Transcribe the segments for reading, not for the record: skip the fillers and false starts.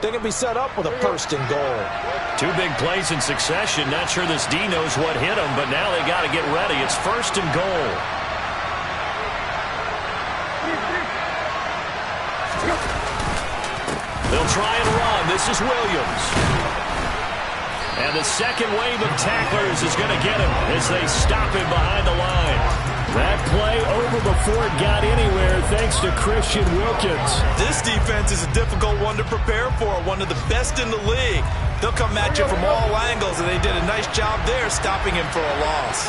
They can be set up with a first and goal. Two big plays in succession. Not sure this D knows what hit him, but now they got to get ready. It's first and goal. They'll try and run. This is Williams. And the second wave of tacklers is going to get him as they stop him behind the line. That play over before it got anywhere thanks to Christian Wilkins. This defense is a difficult one to prepare for, one of the best in the league. They'll come at you from all angles, and they did a nice job there stopping him for a loss.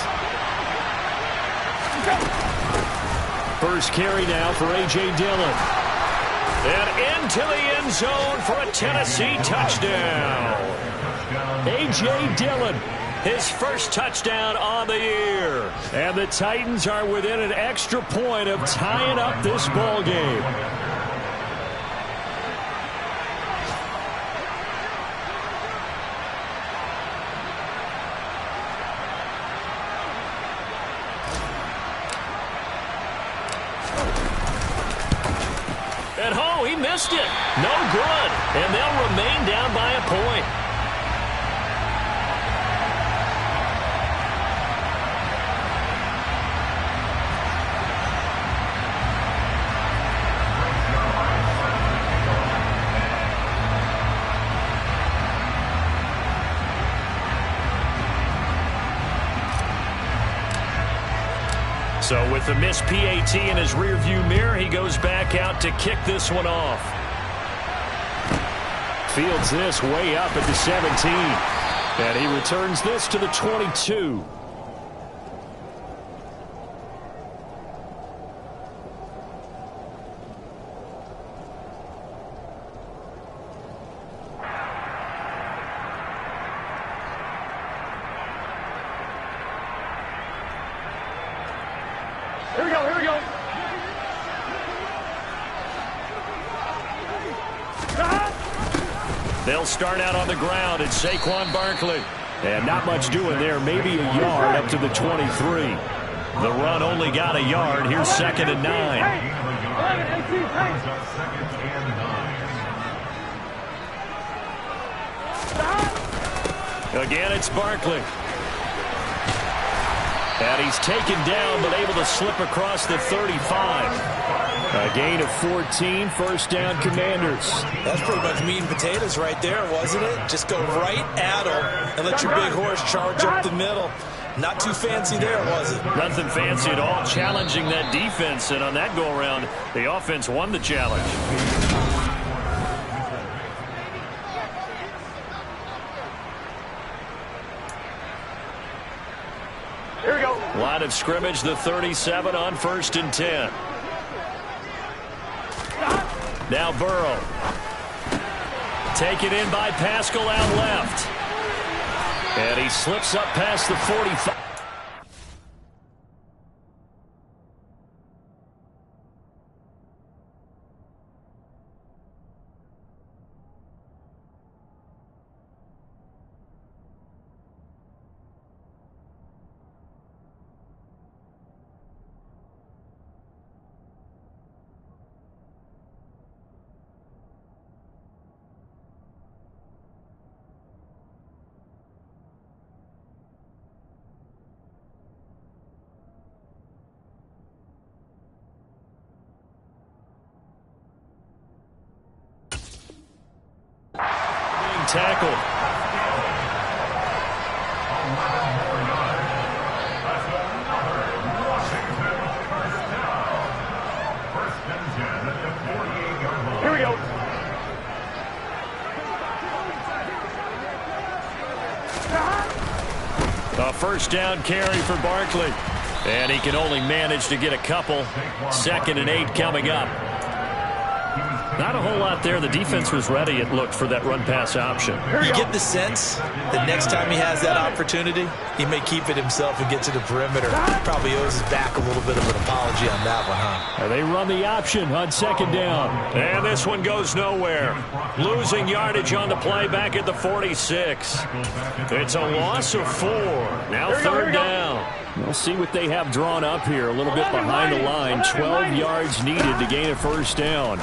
First carry now for A.J. Dillon. And into the end zone for a Tennessee touchdown. A.J. Dillon, his first touchdown on the year. And the Titans are within an extra point of tying up this ball game. And oh, he missed it. No good. And they'll remain down by a point. So with the missed PAT in his rearview mirror, he goes back out to kick this one off. Fields this way up at the 17. And he returns this to the 22. Here we go, here we go. They'll start out on the ground. It's Saquon Barkley. And not much doing there. Maybe a yard up to the 23. The run only got a yard. Here's second and 9. Again, it's Barkley. And he's taken down, but able to slip across the 35. A gain of 14, first down Commanders. That's pretty much meat and potatoes right there, wasn't it? Just go right at him and let your big horse charge up the middle. Not too fancy there, was it? Nothing fancy at all, challenging that defense. And on that go-around, the offense won the challenge. Here we go. Line of scrimmage, the 37 on first and 10. Now Burrow. Taken in by Pascal out left. And he slips up past the 45. Tackle. Here we go. A first down carry for Barkley. And he can only manage to get a couple. Second and 8 coming up. Not a whole lot there. The defense was ready, it looked, for that run-pass option. You get the sense that next time he has that opportunity, he may keep it himself and get to the perimeter. Probably owes his back a little bit of an apology on that one, huh? They run the option on second down. And this one goes nowhere. Losing yardage on the play back at the 46. It's a loss of 4. Now third down. We'll see what they have drawn up here. A little bit behind the line. 12 yards needed to gain a first down.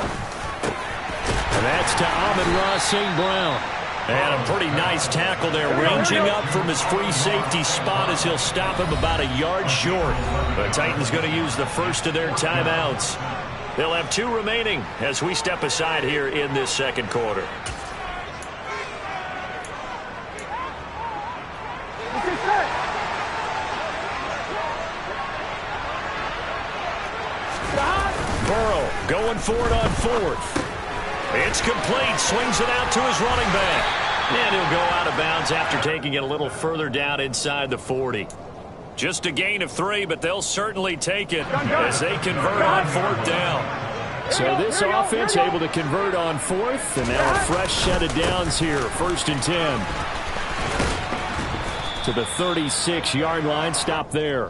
And that's to Amon-Ra St. Brown. And a pretty nice tackle there, ranging up from his free safety spot as he'll stop him about a yard short. The Titans going to use the first of their timeouts. They'll have 2 remaining as we step aside here in this second quarter. Burrow going for it on 4th. It's complete. Swings it out to his running back. And he'll go out of bounds after taking it a little further down inside the 40. Just a gain of 3, but they'll certainly take it as they convert on 4th down. So this offense able to convert on 4th, and now a fresh set of downs here. 1st and 10. To the 36-yard line. Stop there.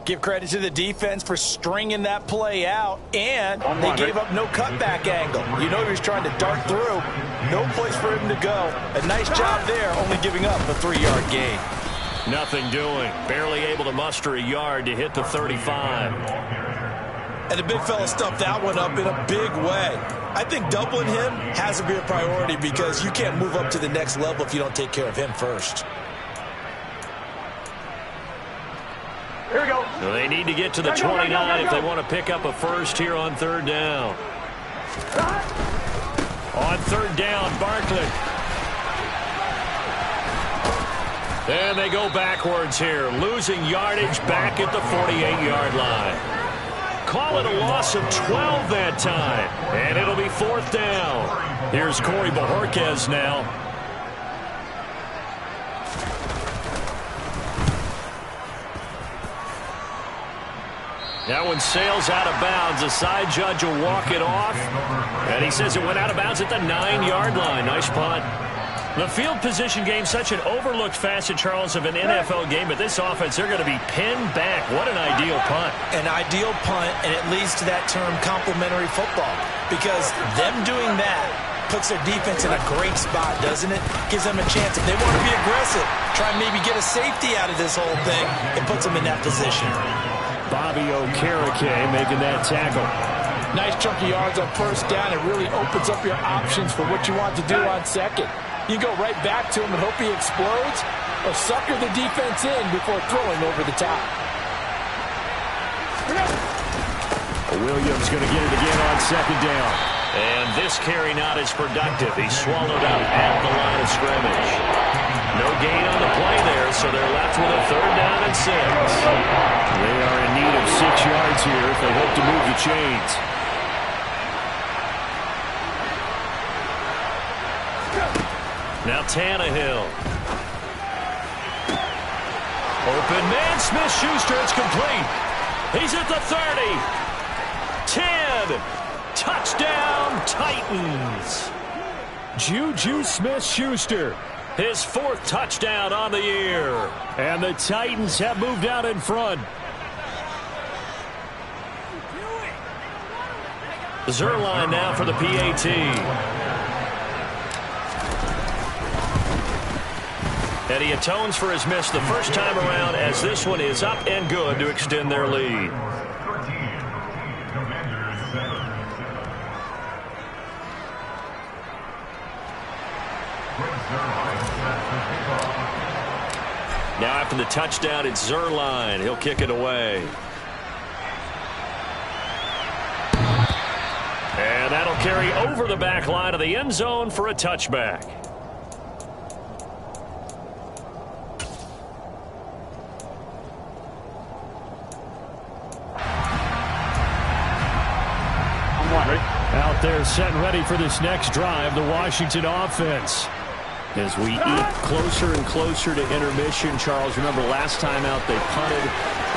Give credit to the defense for stringing that play out, and they gave up no cutback angle. You know he was trying to dart through. No place for him to go. A nice job there, only giving up a 3-yard gain. Nothing doing. Barely able to muster a yard to hit the 35. And the big fella stuffed that one up in a big way. I think doubling him has to be a priority because you can't move up to the next level if you don't take care of him first. Here we go. So they need to get to the 29 if they want to pick up a first here on 3rd down. On 3rd down, Barkley. And they go backwards here, losing yardage back at the 48-yard line. Call it a loss of 12 that time, and it'll be 4th down. Here's Corey Bojorquez now. That one sails out of bounds. The side judge will walk it off. And he says it went out of bounds at the 9-yard line. Nice punt. The field position game, such an overlooked facet, Charles, of an NFL game. But this offense, they're going to be pinned back. What an ideal punt. An ideal punt, and it leads to that term complementary football. Because them doing that puts their defense in a great spot, doesn't it? Gives them a chance. If they want to be aggressive, try and maybe get a safety out of this whole thing, it puts them in that position. Bobby Okereke making that tackle. Nice chunky yards on 1st down. It really opens up your options for what you want to do on 2nd. You go right back to him and hope he explodes, or sucker the defense in before throwing over the top. Williams going to get it again on 2nd down. And this carry not as productive. He swallowed up at the line of scrimmage. No gain on the play there, so they're left with a 3rd down and 6. They are in need of 6 yards here if they hope to move the chains. Now Tannehill. Open man, Smith-Schuster, it's complete. He's at the 30. 10. Touchdown, Titans. Juju Smith-Schuster. His 4th touchdown on the year. And the Titans have moved out in front. Zuerlein now for the PAT. And he atones for his miss the first time around as this one is up and good to extend their lead. Now after the touchdown, it's Zuerlein. He'll kick it away. And that'll carry over the back line of the end zone for a touchback. Out there set and ready for this next drive, the Washington offense. As we eat closer and closer to intermission, Charles, remember last time out they punted.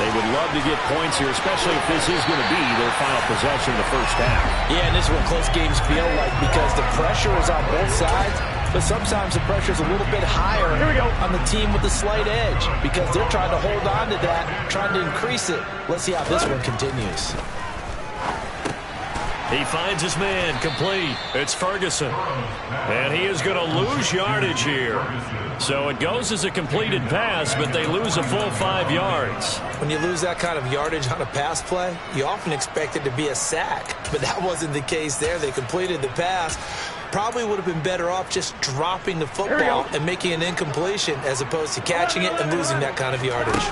They would love to get points here, especially if this is going to be their final possession of the first half. Yeah, and this is what close games feel like because the pressure is on both sides, but sometimes the pressure is a little bit higher on the team with the slight edge because they're trying to hold on to that, trying to increase it. Let's see how this one continues. He finds his man, complete. It's Ferguson. And he is going to lose yardage here. So it goes as a completed pass, but they lose a full 5 yards. When you lose that kind of yardage on a pass play, you often expect it to be a sack. But that wasn't the case there. They completed the pass. Probably would have been better off just dropping the football and making an incompletion as opposed to catching it and losing that kind of yardage.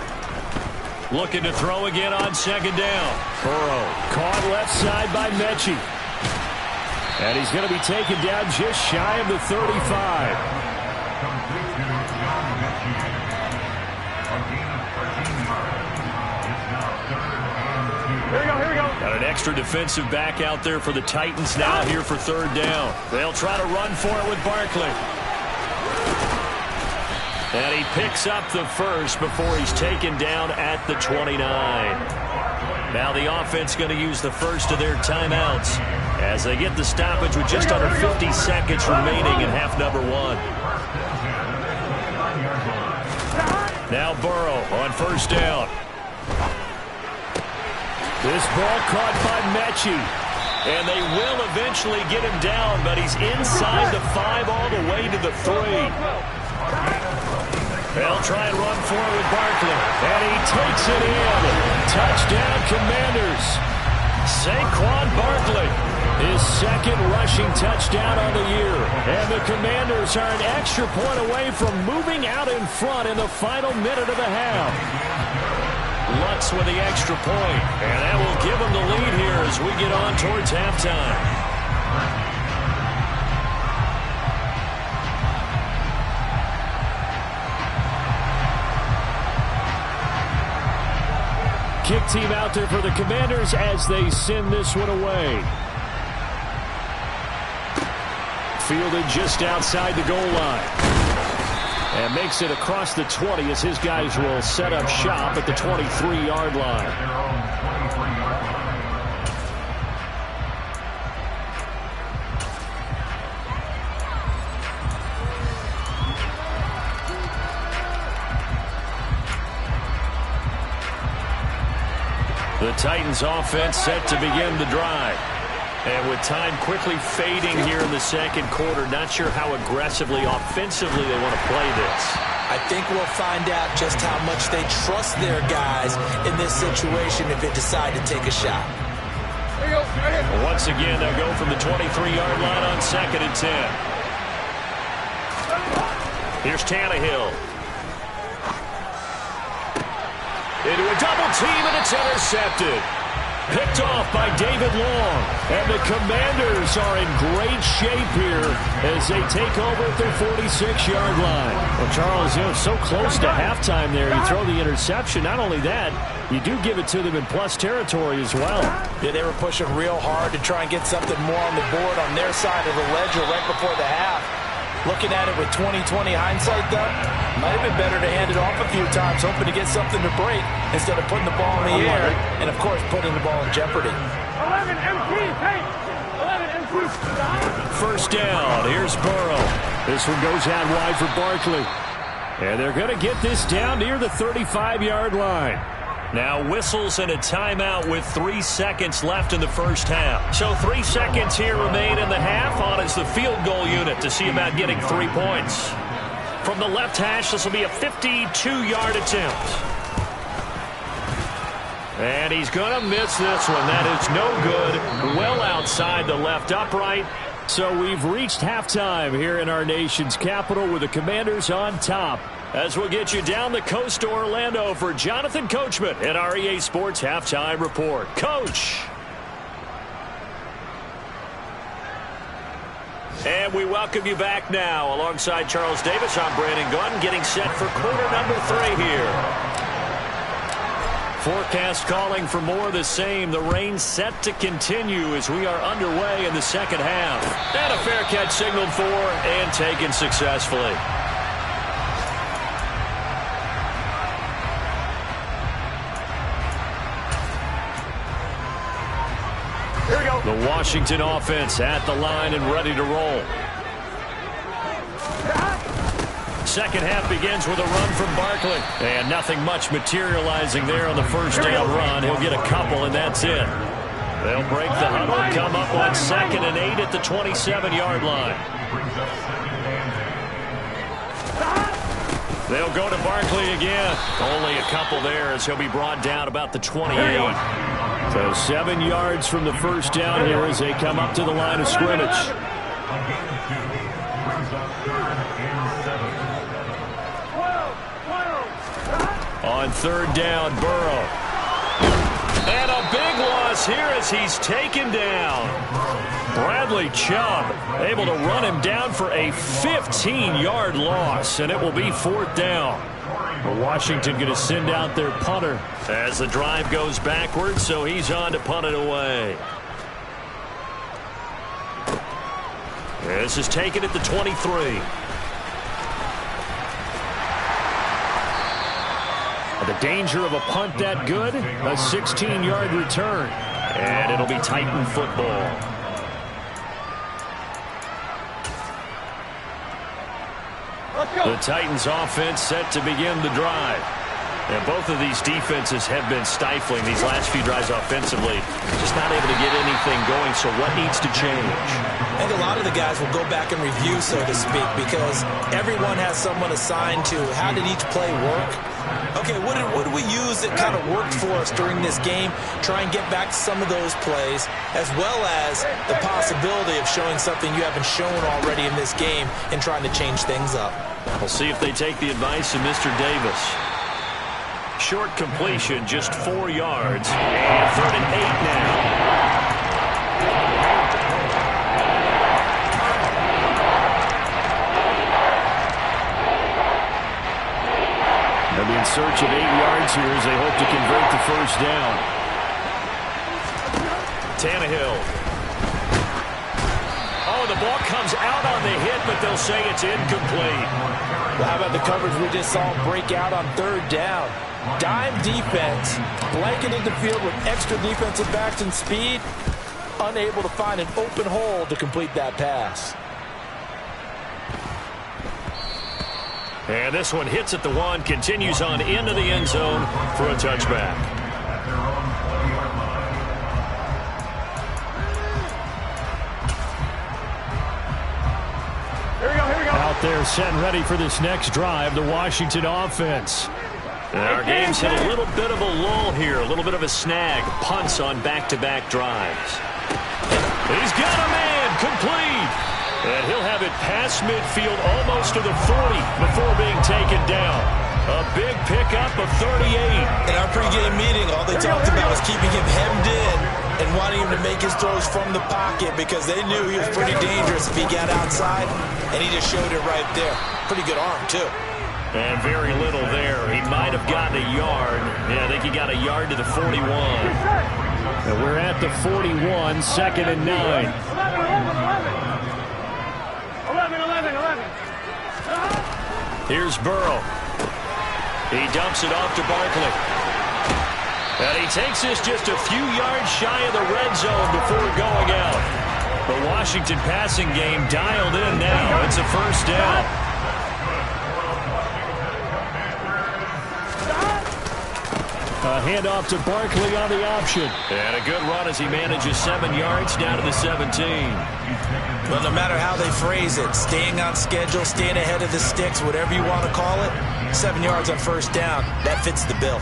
Looking to throw again on second down. Burrow caught left side by Mechie. And he's going to be taken down just shy of the 35. Here we go. Got an extra defensive back out there for the Titans now here for third down. They'll try to run for it with Barkley. And he picks up the first before he's taken down at the 29. Now the offense going to use the first of their timeouts as they get the stoppage with just under 50 seconds remaining in half number 1. Now Burrow on first down. This ball caught by Mechie. And they will eventually get him down, but he's inside the 5 all the way to the 3. They'll try and run for it with Barkley. And he takes it in. Touchdown, Commanders. Saquon Barkley, his second rushing touchdown on the year. And the Commanders are an extra point away from moving out in front in the final minute of the half. Lutz with the extra point. And that will give them the lead here as we get on towards halftime. Kick team out there for the Commanders as they send this one away. Fielded just outside the goal line. And makes it across the 20 as his guys will set up shop at the 23-yard line. The Titans offense set to begin the drive. And with time quickly fading here in the second quarter, not sure how aggressively, offensively they want to play this. I think we'll find out just how much they trust their guys in this situation if they decide to take a shot. Once again, they'll go from the 23-yard line on second and 10. Here's Tannehill. Into a double team, and it's intercepted. Picked off by David Long. And the Commanders are in great shape here as they take over at their 46-yard line. Well, Charles, so close to halftime there. You throw the interception. Not only that, you do give it to them in plus territory as well. Yeah, they were pushing real hard to try and get something more on the board on their side of the ledger right before the half. Looking at it with 20/20 hindsight, though, might have been better to hand it off a few times, hoping to get something to break instead of putting the ball in the air and, of course, putting the ball in jeopardy. 11 MPs, hey! 11 MPs. First down. Here's Burrow. This one goes out wide for Barkley. And they're going to get this down near the 35-yard line. Now whistles and a timeout with 3 seconds left in the first half. So 3 seconds here remain in the half. On is the field goal unit to see about getting 3 points. From the left hash, this will be a 52-yard attempt. And he's going to miss this one. That is no good. Well outside the left upright. So we've reached halftime here in our nation's capital with the Commanders on top. As we'll get you down the coast to Orlando for Jonathan Coachman at our EA Sports Halftime Report. Coach. And we welcome you back now. Alongside Charles Davis, I'm Brandon Gunn, getting set for quarter number 3 here. Forecast calling for more of the same. The rain set to continue as we are underway in the second half. And a fair catch signaled for and taken successfully. Here we go. The Washington offense at the line and ready to roll. Second half begins with a run from Barkley. And nothing much materializing there on the first down run. He'll get a couple, and that's it. They'll break the huddle, come up on 2nd and 8 at the 27-yard line. They'll go to Barkley again. Only a couple there as he'll be brought down about the 28. So 7 yards from the first down here as they come up to the line of scrimmage. On 3rd down, Burrow. And a big loss here as he's taken down. Bradley Chubb able to run him down for a 15-yard loss, and it will be 4th down. Well, Washington going to send out their punter as the drive goes backwards, so he's on to punt it away. This is taken at the 23. The danger of a punt that good, a 16-yard return. And it'll be Titan football. The Titans offense set to begin the drive. And both of these defenses have been stifling these last few drives offensively. Just not able to get anything going, so what needs to change? I think a lot of the guys will go back and review, so to speak, because everyone has someone assigned to how did each play work. Okay, what did we use that kind of worked for us during this game? Try and get back to some of those plays, as well as the possibility of showing something you haven't shown already in this game and trying to change things up. We'll see if they take the advice of Mr. Davis. Short completion, just 4 yards. And 3rd and 8 now. They'll be in search of 8 yards here as they hope to convert the first down. Tannehill. Oh, the ball comes out on the hit, but they'll say it's incomplete. Well, how about the coverage we just saw him break out on 3rd down? Dime defense, blanketed the field with extra defensive backs and speed, unable to find an open hole to complete that pass. And this one hits at the 1, continues on into the end zone for a touchback. Here we go. Out there set and ready for this next drive, the Washington offense. And our game's hit a little bit of a lull here, a little bit of a snag. Punts on back-to-back drives. He's got a man, complete. And he'll have it past midfield almost to the 40 before being taken down. A big pickup of 38. In our pregame meeting, all they talked about was keeping him hemmed in and wanting him to make his throws from the pocket because they knew he was pretty dangerous if he got outside, and he just showed it right there. Pretty good arm, too. And very little there. He might have gotten a yard. Yeah, I think he got a yard to the 41. And we're at the 41, 2nd and 9. 11. Here's Burrow. He dumps it off to Barkley. And he takes this just a few yards shy of the red zone before going out. The Washington passing game dialed in now. It's a first down. A handoff to Barkley on the option. And a good run as he manages 7 yards down to the 17. Well, no matter how they phrase it, staying on schedule, staying ahead of the sticks, whatever you want to call it, 7 yards on first down, that fits the bill.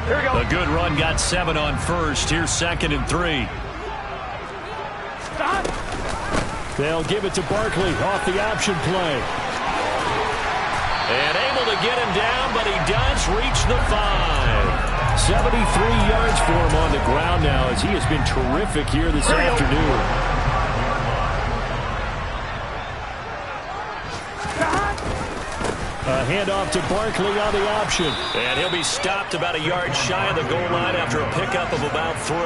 Here we go. A good run got 7 on first. Here's 2nd and 3. They'll give it to Barkley off the option play. And able to get him down, but he does reach the 5. 73 yards for him on the ground now as he has been terrific here this afternoon. A handoff to Barkley on the option. And he'll be stopped about a yard shy of the goal line after a pickup of about 3.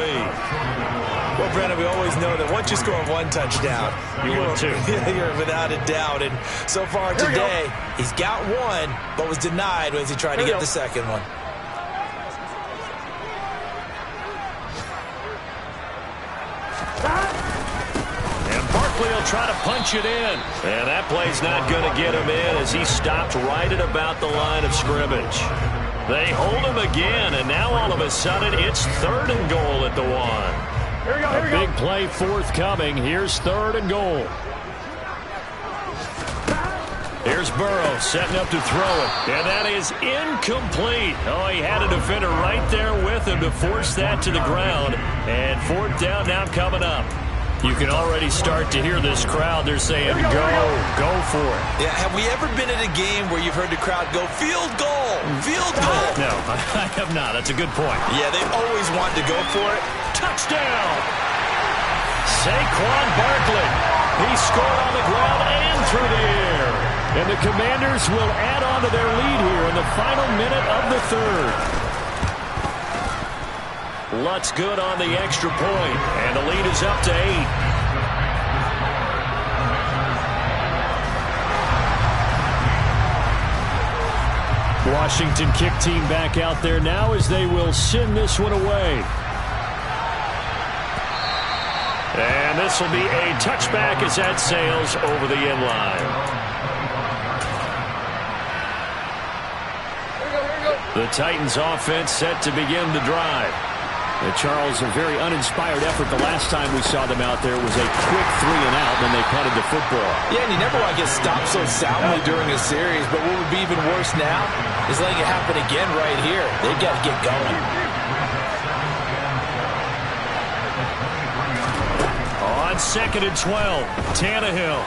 Well, Brennan, we always know that once you score 1 touchdown, you're without a doubt. And so far today, he's got 1, but was denied as he tried to get the second one. And Barkley will try to punch it in. And that play's not going to get him in as he stopped right at about the line of scrimmage. They hold him again, and now all of a sudden it's 3rd and goal at the 1. Here we go, here we go. Big play forthcoming. Here's 3rd and goal. Here's Burrow setting up to throw it, and that is incomplete. Oh, he had a defender right there with him to force that to the ground, and 4th down now coming up. You can already start to hear this crowd. They're saying, go for it. Yeah, have we ever been at a game where you've heard the crowd go, field goal, field goal? No, I have not. That's a good point. Yeah, they always wanted to go for it. Touchdown! Saquon Barkley. He scored on the ground and through the air. And the Commanders will add on to their lead here in the final minute of the 3rd. Lutz good on the extra point, and the lead is up to 8. Washington kick team back out there now as they will send this one away. And this will be a touchback as that sails over the end line. The Titans offense set to begin the drive. Charles, a very uninspired effort the last time we saw them out there was a quick 3 and out when they punted the football. Yeah, and you never want to get stopped so soundly during a series, but what would be even worse now is letting it happen again right here. They've got to get going. On 2nd and 12, Tannehill.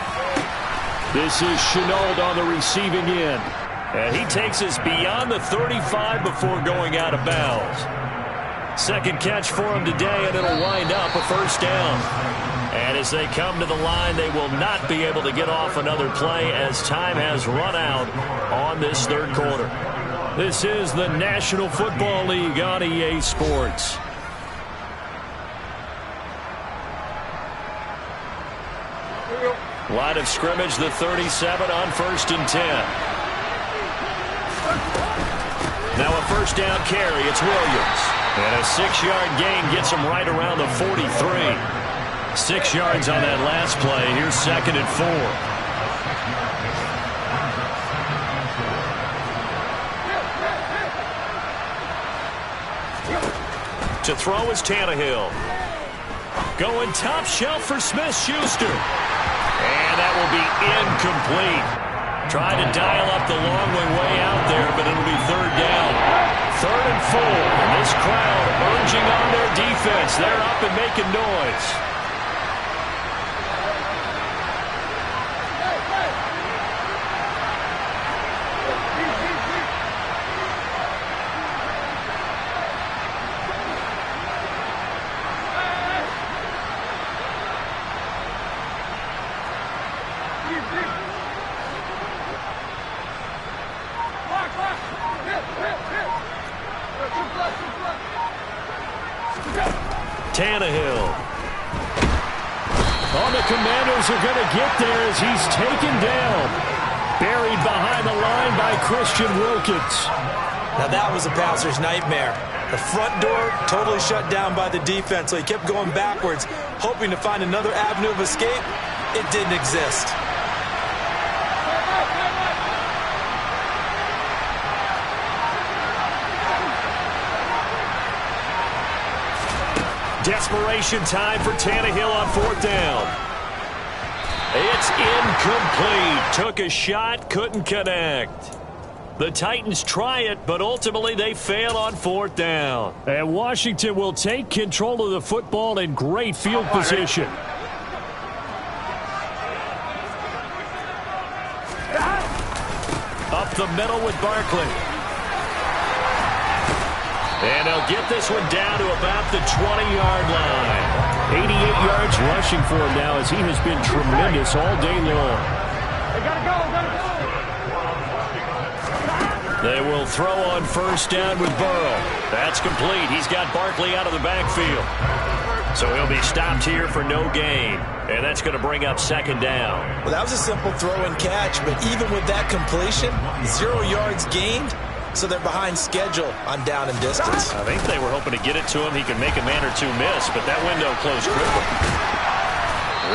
This is Shenault on the receiving end. And he takes us beyond the 35 before going out of bounds. Second catch for him today, and it'll wind up a 1st down. And as they come to the line, they will not be able to get off another play as time has run out on this 3rd quarter. This is the National Football League on EA Sports. Line of scrimmage, the 37 on 1st and 10. Now a 1st down carry. It's Williams. And a 6-yard gain gets him right around the 43. 6 yards on that last play. Here's 2nd and 4. To throw is Tannehill. Going top shelf for Smith-Schuster. And that will be incomplete. Trying to dial up the long way out there, but it'll be 3rd down. 3rd and 4. And this crowd urging on their defense. They're up and making noise. Tannehill. Oh, the Commanders are going to get there as he's taken down. Buried behind the line by Christian Wilkins. Now that was a passer's nightmare. The front door totally shut down by the defense, so he kept going backwards, hoping to find another avenue of escape. It didn't exist. Desperation time for Tannehill on 4th down. It's incomplete. Took a shot, couldn't connect. The Titans try it, but ultimately they fail on 4th down. And Washington will take control of the football in great field position. Up the middle with Barkley. And they'll get this one down to about the 20-yard line. 88 yards rushing for him now as he has been tremendous all day long. They will throw on 1st down with Burrow. That's complete. He's got Barkley out of the backfield. So he'll be stopped here for no gain. And that's going to bring up 2nd down. Well, that was a simple throw and catch, but even with that completion, 0 yards gained. So they're behind schedule on down and distance. I think they were hoping to get it to him. He could make a man or two miss, but that window closed quickly.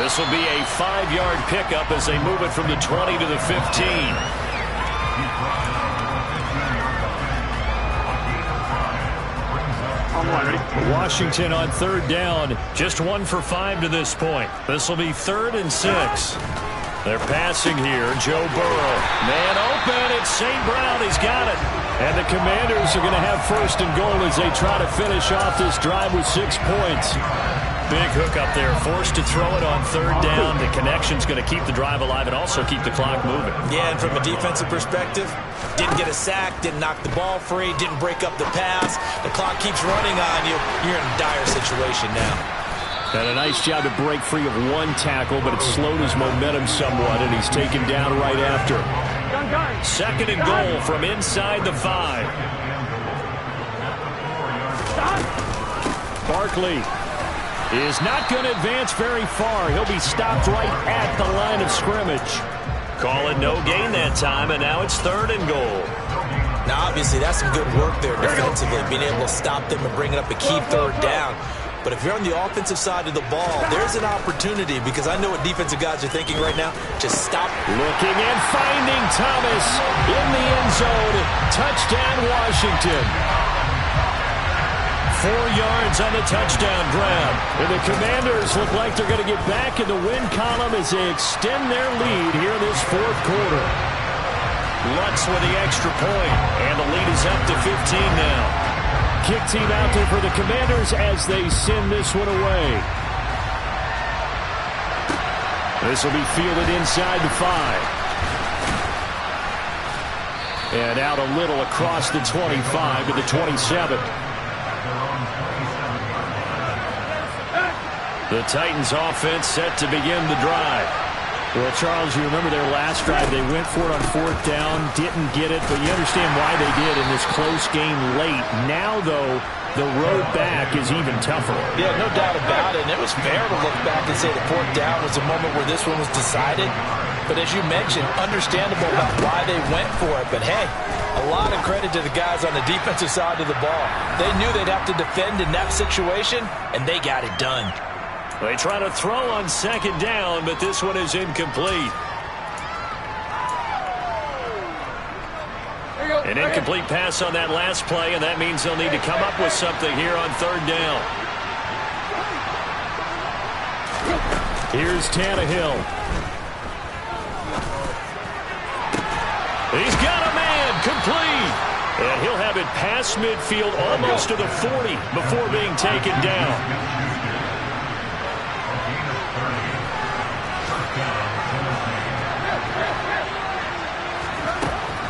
This will be a 5-yard pickup as they move it from the 20 to the 15. On one, ready? Washington on third down. Just 1 for 5 to this point. This will be 3rd and 6. They're passing here. Joe Burrow. Man open. It's St. Brown. He's got it. And the Commanders are going to have 1st and goal as they try to finish off this drive with 6 points. Big hook up there. Forced to throw it on 3rd down. The connection's going to keep the drive alive and also keep the clock moving. Yeah, and from a defensive perspective, didn't get a sack, didn't knock the ball free, didn't break up the pass. The clock keeps running on you. You're in a dire situation now. And a nice job to break free of 1 tackle, but it slowed his momentum somewhat, and he's taken down right after. 2nd and goal from inside the 5. Barkley is not going to advance very far. He'll be stopped right at the line of scrimmage. Call it no gain that time, and now it's 3rd and goal. Now, obviously, that's some good work there defensively, being able to stop them and bring it up a key 3rd down. But if you're on the offensive side of the ball, there's an opportunity, because I know what defensive guys are thinking right now. Just stop. Looking and finding Thomas in the end zone. Touchdown, Washington. 4 yards on the touchdown grab. And the Commanders look like they're going to get back in the win column as they extend their lead here in this 4th quarter. Lutz with the extra point, and the lead is up to 15 now. Kick team out there for the Commanders as they send this one away. This will be fielded inside the 5. And out a little across the 25 to the 27. The Titans offense set to begin the drive. Well, Charles, you remember their last drive. They went for it on 4th down, didn't get it, but you understand why they did in this close game late. Now, though, the road back is even tougher. Yeah, no doubt about it. And it was fair to look back and say the 4th down was a moment where this one was decided. But as you mentioned, understandable about why they went for it. But, hey, a lot of credit to the guys on the defensive side of the ball. They knew they'd have to defend in that situation, and they got it done. They try to throw on 2nd down, but this one is incomplete. An incomplete pass on that last play, and that means they'll need to come up with something here on 3rd down. Here's Tannehill. He's got a man, complete. And he'll have it past midfield almost to the 40 before being taken down.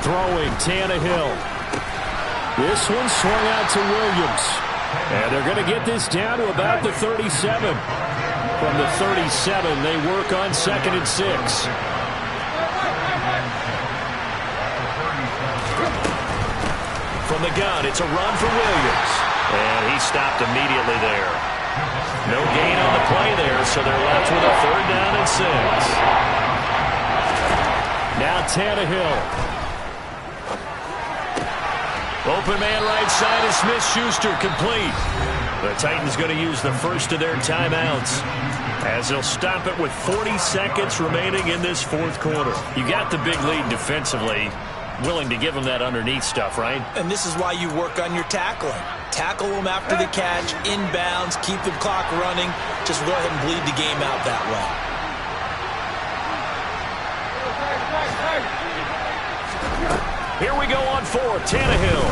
Throwing, Tannehill. This one swung out to Williams. And they're going to get this down to about the 37. From the 37, they work on 2nd and 6. From the gun, it's a run for Williams. And he stopped immediately there. No gain on the play there, so they're left with a 3rd down and 6. Now Tannehill. Open man right side is Smith-Schuster, complete. The Titans going to use the first of their timeouts as they'll stop it with 40 seconds remaining in this 4th quarter. You got the big lead defensively. Willing to give them that underneath stuff, right? And this is why you work on your tackling. Tackle them after the catch, inbounds, keep the clock running. Just go ahead and bleed the game out that way. Here we go on 4th, Tannehill.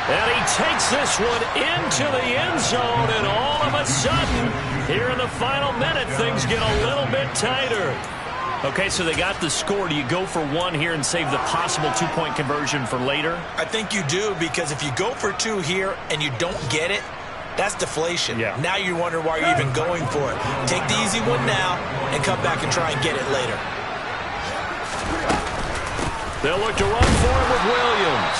And he takes this one into the end zone, and all of a sudden, here in the final minute, things get a little bit tighter. Okay, so they got the score. Do you go for 1 here and save the possible 2-point conversion for later? I think you do, because if you go for 2 here and you don't get it, that's deflation. Yeah. Now you wonder why you're even going for it. Take the easy one now and come back and try and get it later. They'll look to run for it with Williams,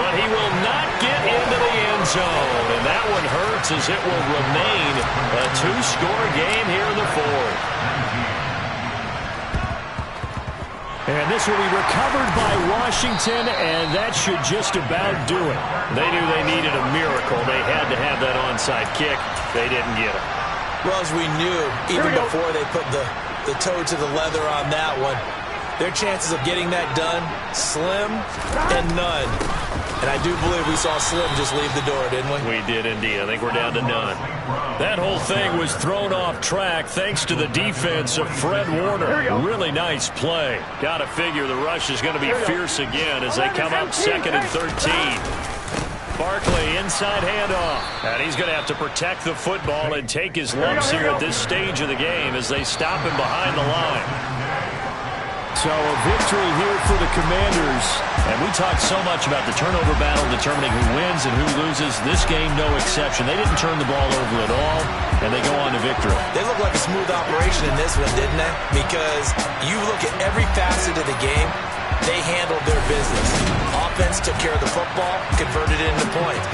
but he will not get into the end zone, and that one hurts as it will remain a 2-score game here in the 4th. And this will be recovered by Washington, and that should just about do it. They knew they needed a miracle. They had to have that onside kick. They didn't get it. Well, as we knew, even before they put the toe to the leather on that one, their chances of getting that done, slim and none. And I do believe we saw Slim just leave the door, didn't we? We did indeed. I think we're down to none. That whole thing was thrown off track thanks to the defense of Fred Warner. Really nice play. Got to figure the rush is going to be fierce again as they come up 2nd and 13. Barkley inside handoff. And he's going to have to protect the football and take his lumps here at this stage of the game as they stop him behind the line. So a victory here for the Commanders. And we talked so much about the turnover battle determining who wins and who loses. This game, no exception. They didn't turn the ball over at all, and they go on to victory. They look like a smooth operation in this one, didn't they? Because you look at every facet of the game, they handled their business. Offense took care of the football, converted it into points.